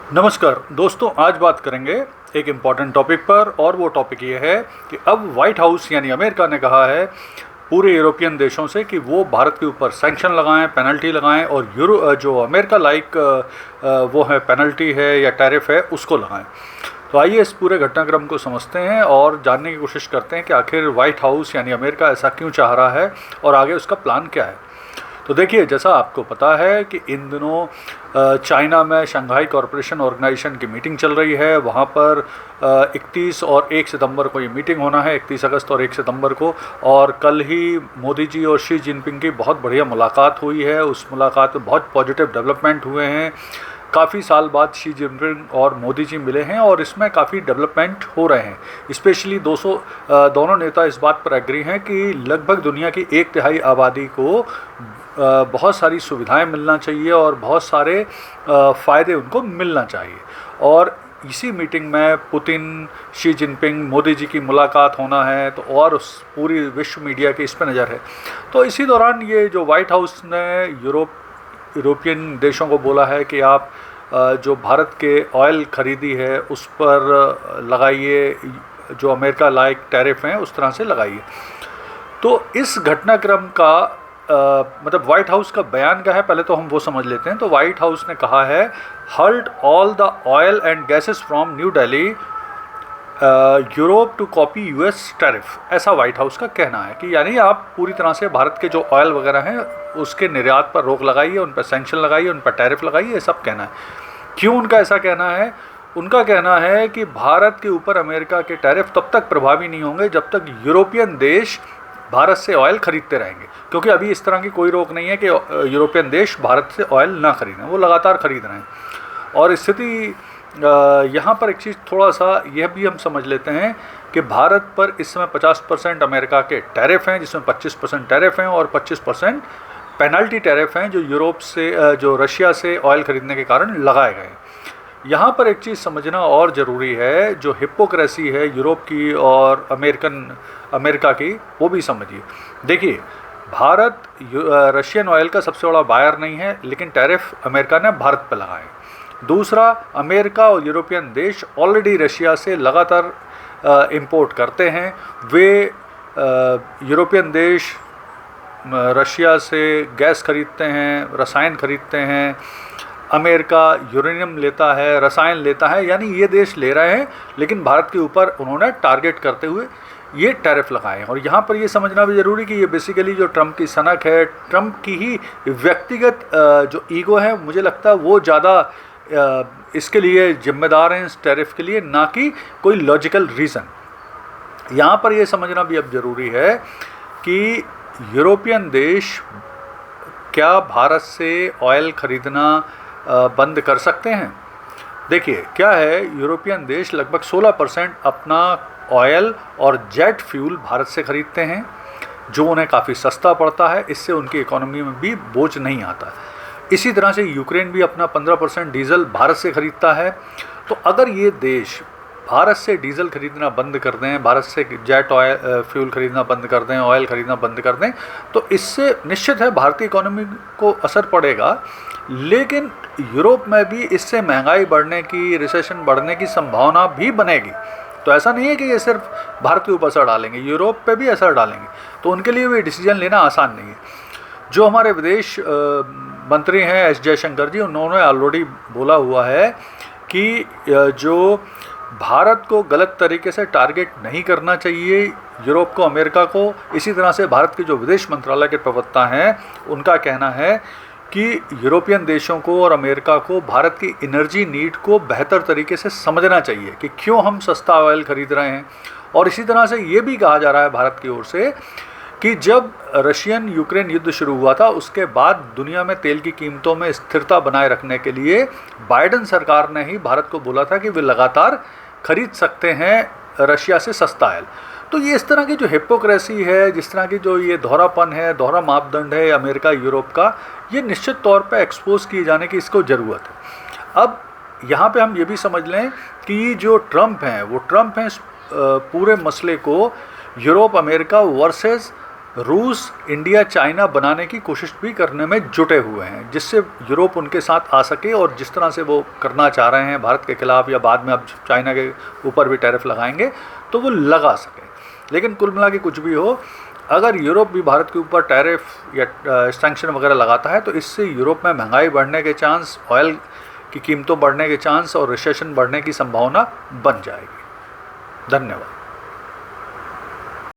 नमस्कार दोस्तों, आज बात करेंगे एक इम्पॉर्टेंट टॉपिक पर और वो टॉपिक ये है कि अब वाइट हाउस यानी अमेरिका ने कहा है पूरे यूरोपियन देशों से कि वो भारत के ऊपर सैंक्शन लगाएं, पेनल्टी लगाएं और जो अमेरिका लाइक वो है पेनल्टी है या टैरिफ है उसको लगाएं। तो आइए इस पूरे घटनाक्रम को समझते हैं और जानने की कोशिश करते हैं कि आखिर वाइट हाउस यानी अमेरिका ऐसा क्यों चाह रहा है और आगे उसका प्लान क्या है। तो देखिए, जैसा आपको पता है कि इन दिनों चाइना में शंघाई कॉरपोरेशन ऑर्गेनाइजेशन की मीटिंग चल रही है। वहाँ पर 31 और 1 सितंबर को ये मीटिंग होना है, 31 अगस्त और 1 सितंबर को। और कल ही मोदी जी और शी जिनपिंग की बहुत बढ़िया मुलाकात हुई है। उस मुलाकात में बहुत पॉजिटिव डेवलपमेंट हुए हैं। काफ़ी साल बाद शी जिनपिंग और मोदी जी मिले हैं और इसमें काफ़ी डेवलपमेंट हो रहे हैं। स्पेशली दोनों नेता इस बात पर एग्री हैं कि लगभग दुनिया की 1/3 आबादी को बहुत सारी सुविधाएं मिलना चाहिए और बहुत सारे फ़ायदे उनको मिलना चाहिए। और इसी मीटिंग में Putin, Xi Jinping, Modi ji की मुलाकात होना है, तो और उस पूरी विश्व मीडिया की इस पर नज़र है। तो इसी दौरान ये जो वाइट हाउस ने यूरोपियन देशों को बोला है कि आप जो भारत के ऑयल खरीदी है उस पर लगाइए, जो अमेरिका लाइक टैरिफ हैं उस तरह से लगाइए। तो इस घटनाक्रम का मतलब वाइट हाउस का बयान क्या है, पहले तो हम वो समझ लेते हैं। तो वाइट हाउस ने कहा है, halt all the oil and gases from New Delhi Europe to copy US tariff. ऐसा वाइट हाउस का कहना है कि यानी आप पूरी तरह से भारत के जो ऑयल वगैरह हैं उसके निर्यात पर रोक लगाइए, उन पर सैंक्शन लगाइए, उन पर टैरिफ लगाइए, ये सब कहना है। क्यों उनका ऐसा कहना है? उनका कहना है कि भारत के ऊपर अमेरिका के टैरिफ तब तक प्रभावी नहीं होंगे जब तक यूरोपियन देश भारत से ऑयल खरीदते रहेंगे, क्योंकि अभी इस तरह की कोई रोक नहीं है कि यूरोपियन देश भारत से ऑयल ना खरीदें, वो लगातार खरीद रहे हैं। और स्थिति यहाँ पर एक चीज़ थोड़ा सा यह भी हम समझ लेते हैं कि भारत पर इस समय 50% अमेरिका के टैरिफ हैं, जिसमें 25% टैरिफ हैं और 25% पेनल्टी टैरिफ हैं जो यूरोप से जो रशिया से ऑयल खरीदने के कारण लगाए गए हैं। यहाँ पर एक चीज़ समझना और ज़रूरी है, जो हिपोक्रेसी है यूरोप की और अमेरिका की, वो भी समझिए। देखिए, भारत रशियन ऑयल का सबसे बड़ा बायर नहीं है, लेकिन टैरिफ अमेरिका ने भारत पर लगाए। दूसरा, अमेरिका और यूरोपियन देश ऑलरेडी रशिया से लगातार इंपोर्ट करते हैं। वे यूरोपियन देश रशिया से गैस खरीदते हैं, रसायन खरीदते हैं। अमेरिका यूरेनियम लेता है, रसायन लेता है, यानी ये देश ले रहे हैं, लेकिन भारत के ऊपर उन्होंने टारगेट करते हुए ये टैरिफ लगाए हैं। और यहाँ पर ये समझना भी ज़रूरी कि ये बेसिकली जो ट्रंप की सनक है, ट्रंप की ही व्यक्तिगत जो ईगो है, मुझे लगता है वो ज़्यादा इसके लिए जिम्मेदार हैं, इस टैरिफ के लिए, ना कि कोई लॉजिकल रीज़न। यहाँ पर ये समझना भी अब ज़रूरी है कि यूरोपियन देश क्या भारत से ऑयल खरीदना बंद कर सकते हैं। देखिए क्या है, यूरोपियन देश लगभग 16% अपना ऑयल और जेट फ्यूल भारत से खरीदते हैं, जो उन्हें काफ़ी सस्ता पड़ता है। इससे उनकी इकोनॉमी में भी बोझ नहीं आता। इसी तरह से यूक्रेन भी अपना 15% डीजल भारत से खरीदता है। तो अगर ये देश भारत से डीजल खरीदना बंद कर दें, भारत से जेट ऑयल फ्यूल खरीदना बंद कर दें, ऑयल खरीदना बंद कर दें, तो इससे निश्चित है भारतीय इकोनॉमी को असर पड़ेगा। लेकिन यूरोप में भी इससे महंगाई बढ़ने की, रिसेशन बढ़ने की संभावना भी बनेगी। तो ऐसा नहीं है कि ये सिर्फ भारत के ऊपर असर डालेंगे, यूरोप पे भी असर डालेंगे। तो उनके लिए भी डिसीजन लेना आसान नहीं है। जो हमारे विदेश मंत्री हैं एस जयशंकर जी, उन्होंने ऑलरेडी बोला हुआ है कि जो भारत को गलत तरीके से टारगेट नहीं करना चाहिए, यूरोप को, अमेरिका को। इसी तरह से भारत के जो विदेश मंत्रालय के प्रवक्ता हैं, उनका कहना है कि यूरोपियन देशों को और अमेरिका को भारत की एनर्जी नीड को बेहतर तरीके से समझना चाहिए कि क्यों हम सस्ता ऑयल खरीद रहे हैं। और इसी तरह से ये भी कहा जा रहा है भारत की ओर से कि जब रशियन यूक्रेन युद्ध शुरू हुआ था, उसके बाद दुनिया में तेल की कीमतों में स्थिरता बनाए रखने के लिए बाइडेन सरकार ने ही भारत को बोला था कि वे लगातार खरीद सकते हैं रशिया से सस्ता ऑयल। तो ये इस तरह की जो हिपोक्रेसी है, जिस तरह की जो ये दोहरापन है, दोहरा मापदंड है अमेरिका यूरोप का, ये निश्चित तौर पे एक्सपोज किए जाने की इसको ज़रूरत है। अब यहाँ पे हम ये भी समझ लें कि जो ट्रंप हैं, वो ट्रंप हैं पूरे मसले को यूरोप, अमेरिका वर्सेस रूस इंडिया चाइना बनाने की कोशिश भी करने में जुटे हुए हैं, जिससे यूरोप उनके साथ आ सके और जिस तरह से वो करना चाह रहे हैं भारत के खिलाफ, या बाद में अब चाइना के ऊपर भी टैरिफ लगाएंगे तो वो लगा सके। लेकिन कुल मिला के कुछ भी हो, अगर यूरोप भी भारत के ऊपर टैरिफ या सैंक्शन वगैरह लगाता है तो इससे यूरोप में महंगाई बढ़ने के चांस, ऑयल की कीमतों बढ़ने के चांस और रिसेशन बढ़ने की संभावना बन जाएगी। धन्यवाद।